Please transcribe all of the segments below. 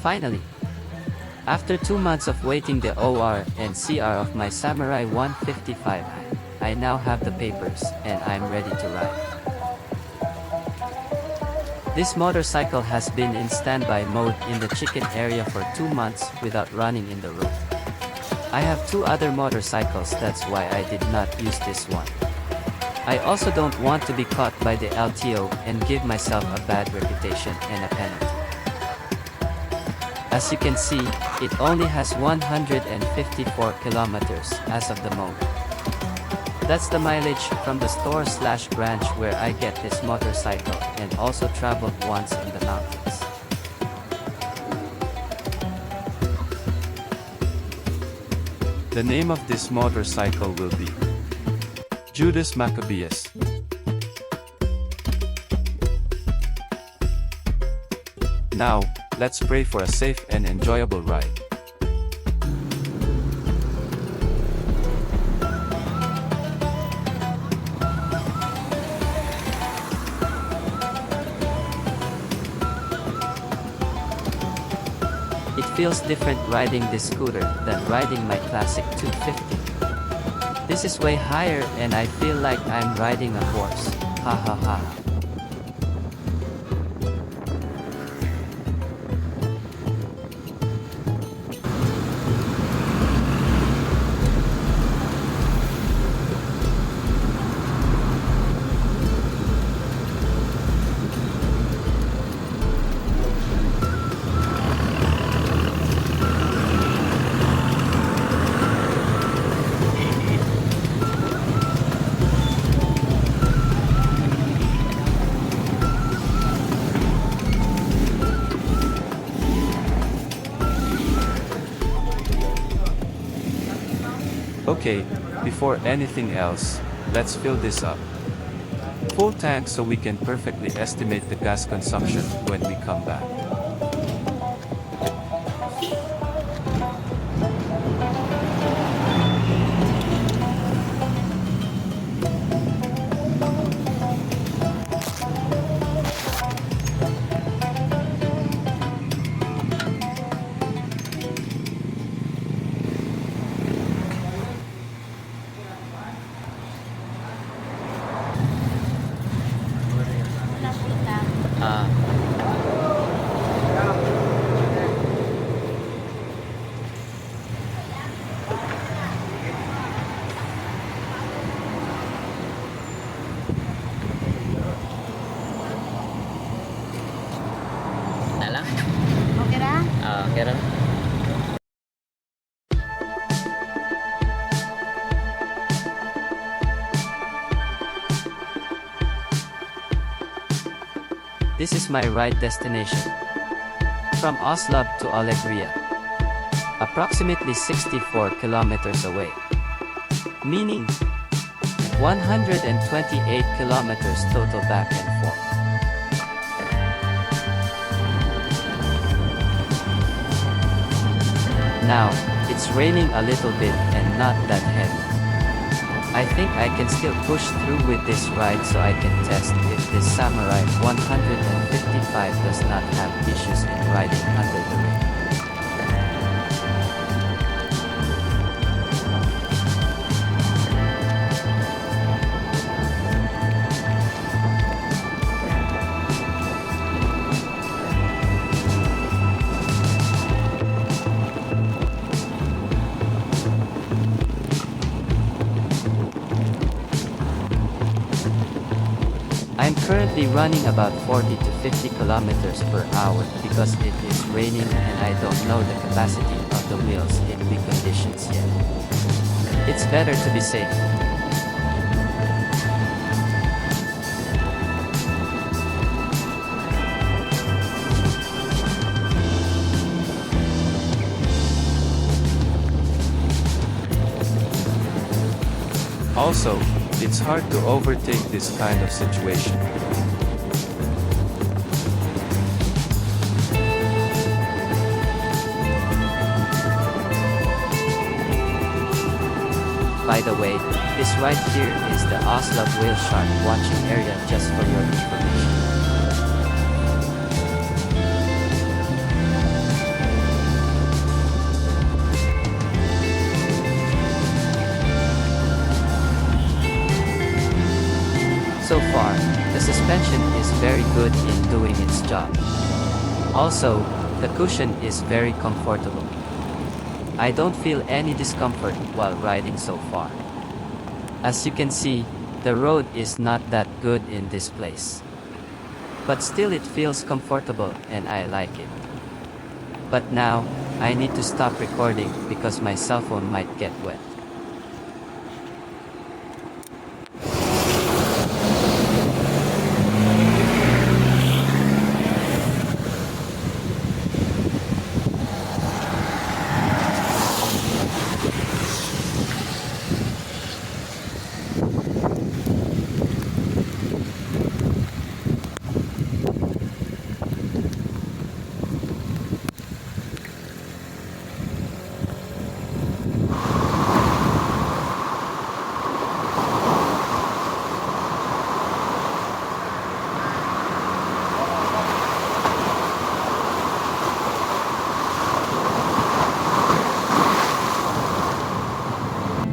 Finally, after 2 months of waiting the OR and CR of my Samurai 155, I now have the papers and I'm ready to ride. This motorcycle has been in standby mode in the chicken area for 2 months without running in the road. I have 2 other motorcycles, that's why I did not use this one. I also don't want to be caught by the LTO and give myself a bad reputation and a penalty. As you can see, it only has 154 kilometers as of the moment. That's the mileage from the store/branch where I get this motorcycle and also traveled once in the mountains. The name of this motorcycle will be Judas Maccabeus. Now, let's pray for a safe and enjoyable ride. It feels different riding this scooter than riding my classic 250. This is way higher and I feel like I'm riding a horse. Ha ha ha. Okay, before anything else, let's fill this up. Full tank so we can perfectly estimate the gas consumption when we come back. Na lang? Okay na? Okay lang. This is my ride destination. From Oslo to Alegria. Approximately 64 kilometers away. Meaning 128 kilometers total back and forth. Now, it's raining a little bit and not that heavy. I think I can still push through with this ride so I can test if this Samurai 155 does not have issues in riding under the rain. I'm currently running about 40 to 50 kilometers per hour because it is raining and I don't know the capacity of the wheels in weak conditions yet. It's better to be safe. Also, it's hard to overtake this kind of situation. By the way, this right here is the Oslo whale shark watching area, just for your information. So far, the suspension is very good in doing its job. Also, the cushion is very comfortable. I don't feel any discomfort while riding so far. As you can see, the road is not that good in this place. But still it feels comfortable and I like it. But now, I need to stop recording because my cell phone might get wet.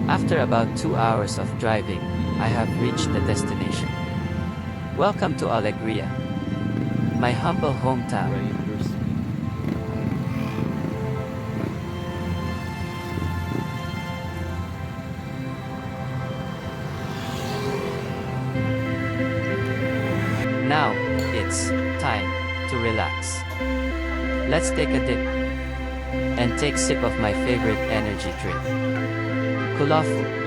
After about 2 hours of driving, I have reached the destination. Welcome to Alegria, my humble hometown. Now, it's time to relax. Let's take a dip and take sip of my favorite energy drink, Kulafu.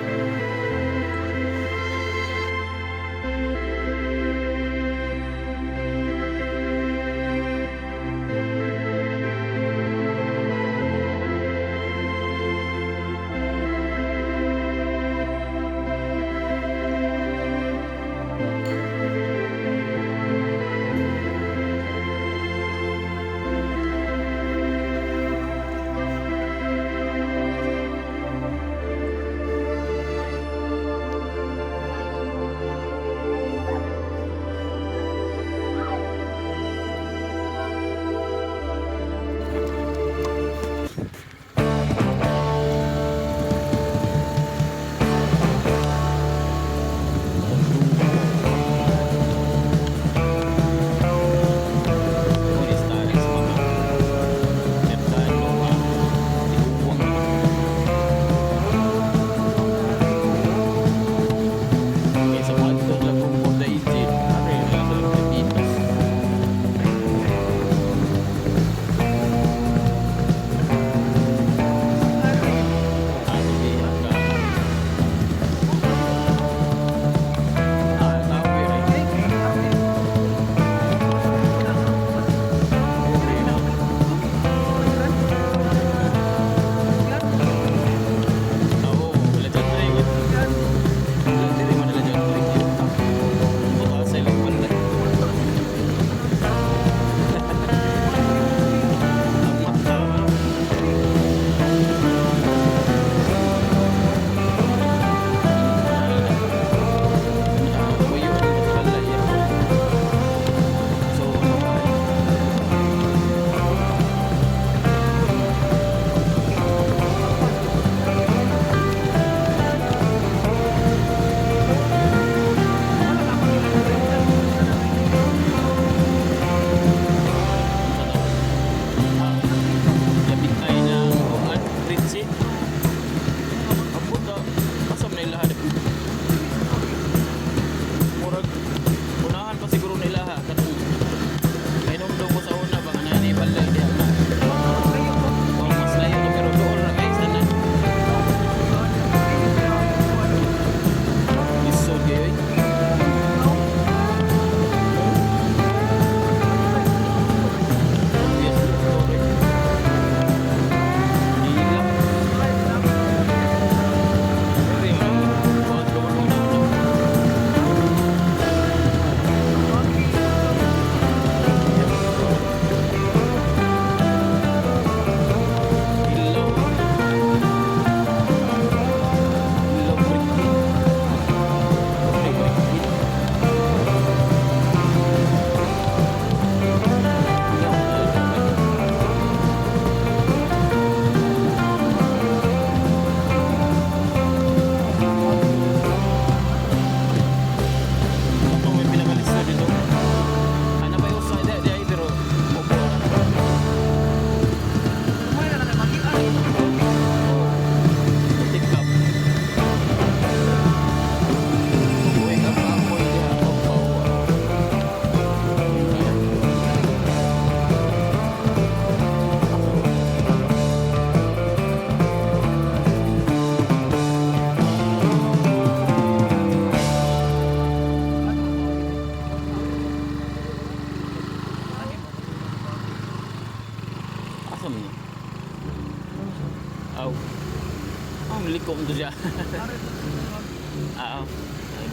Cũng được chưa?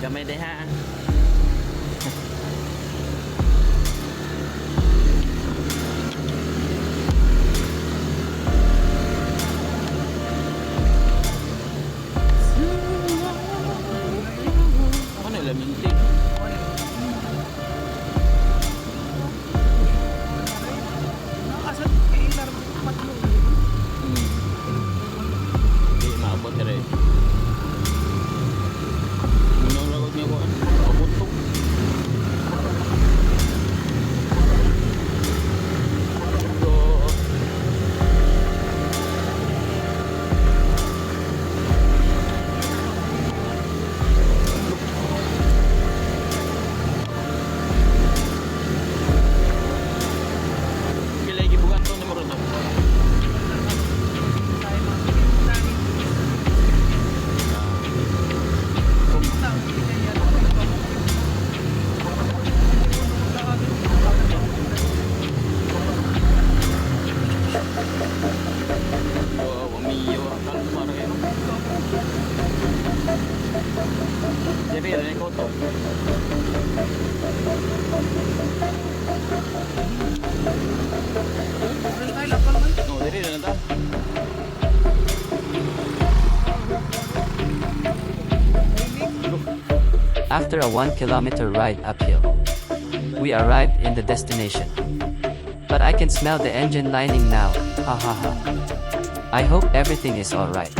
Gamay deh ha. Mana lah minti? Di maabot ka rin. Unang lagot niya ko. Kabutok. Pilih lagi bukan to nomor to. Wamiyo kan para kayo. Jadi ada koto. No, dari na ta. After a 1-kilometer ride uphill, we arrived in the destination. But I can smell the engine lining now, ha ha ha. I hope everything is alright.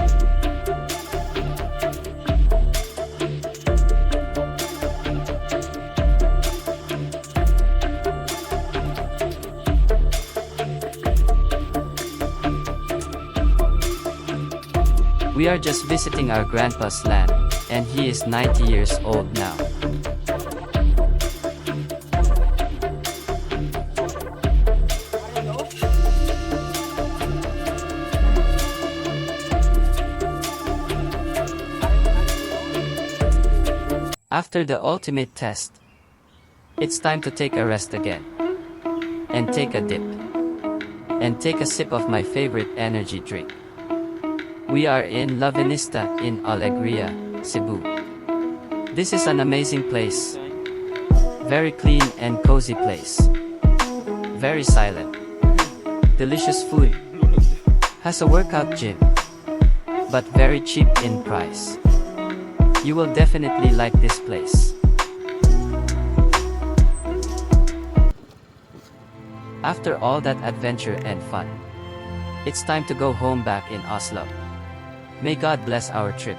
We are just visiting our grandpa's land, and he is 90 years old now. After the ultimate test, it's time to take a rest again, and take a dip, and take a sip of my favorite energy drink. We are in La Venista in Alegria, Cebu. This is an amazing place. Very clean and cozy place. Very silent. Delicious food. Has a workout gym. But very cheap in price. You will definitely like this place. After all that adventure and fun, it's time to go home back in Oslo. May God bless our trip.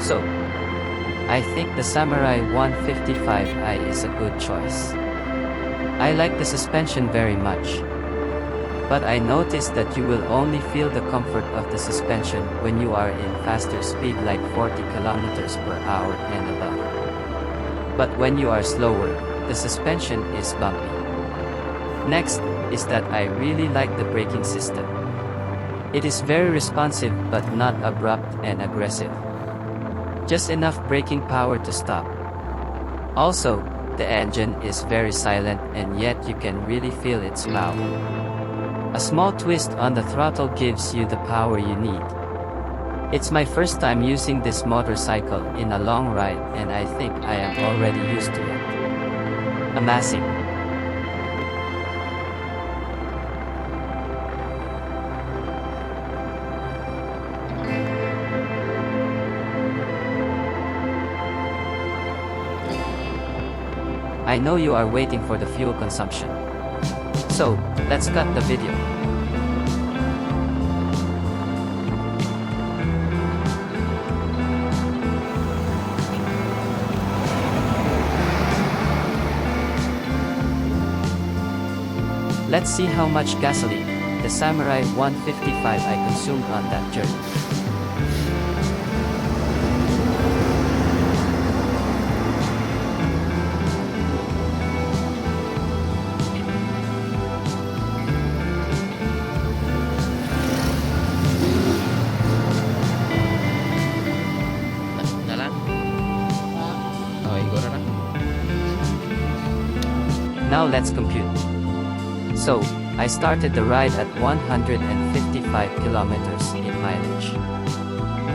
So, I think the Samurai 155i is a good choice. I like the suspension very much. But I noticed that you will only feel the comfort of the suspension when you are in faster speed like 40 kilometers per hour and above. But when you are slower, the suspension is bumpy. Next is that I really like the braking system. It is very responsive but not abrupt and aggressive. Just enough braking power to stop. Also, the engine is very silent and yet you can really feel its power. A small twist on the throttle gives you the power you need. It's my first time using this motorcycle in a long ride and I think I am already used to it. Amazing. I know you are waiting for the fuel consumption. So, let's cut the video. Let's see how much gasoline the Samurai 155 I consumed on that journey. Jalan. Oh, igor na. Now let's compute. So, I started the ride at 155 kilometers in mileage.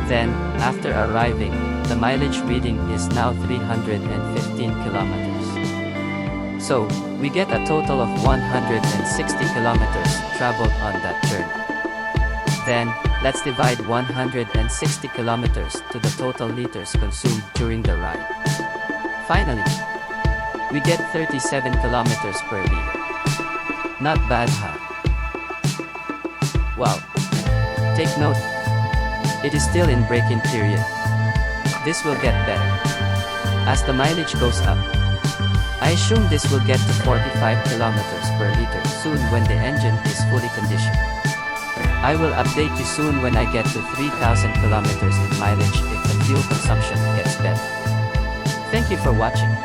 Then, after arriving, the mileage reading is now 315 kilometers. So, we get a total of 160 kilometers traveled on that journey. Then, let's divide 160 kilometers to the total liters consumed during the ride. Finally, we get 37 kilometers per liter. Not bad, huh? Wow. Take note. It is still in break-in period. This will get better as the mileage goes up. I assume this will get to 45 kilometers per liter soon when the engine is fully conditioned. I will update you soon when I get to 3,000 kilometers in mileage if the fuel consumption gets better. Thank you for watching.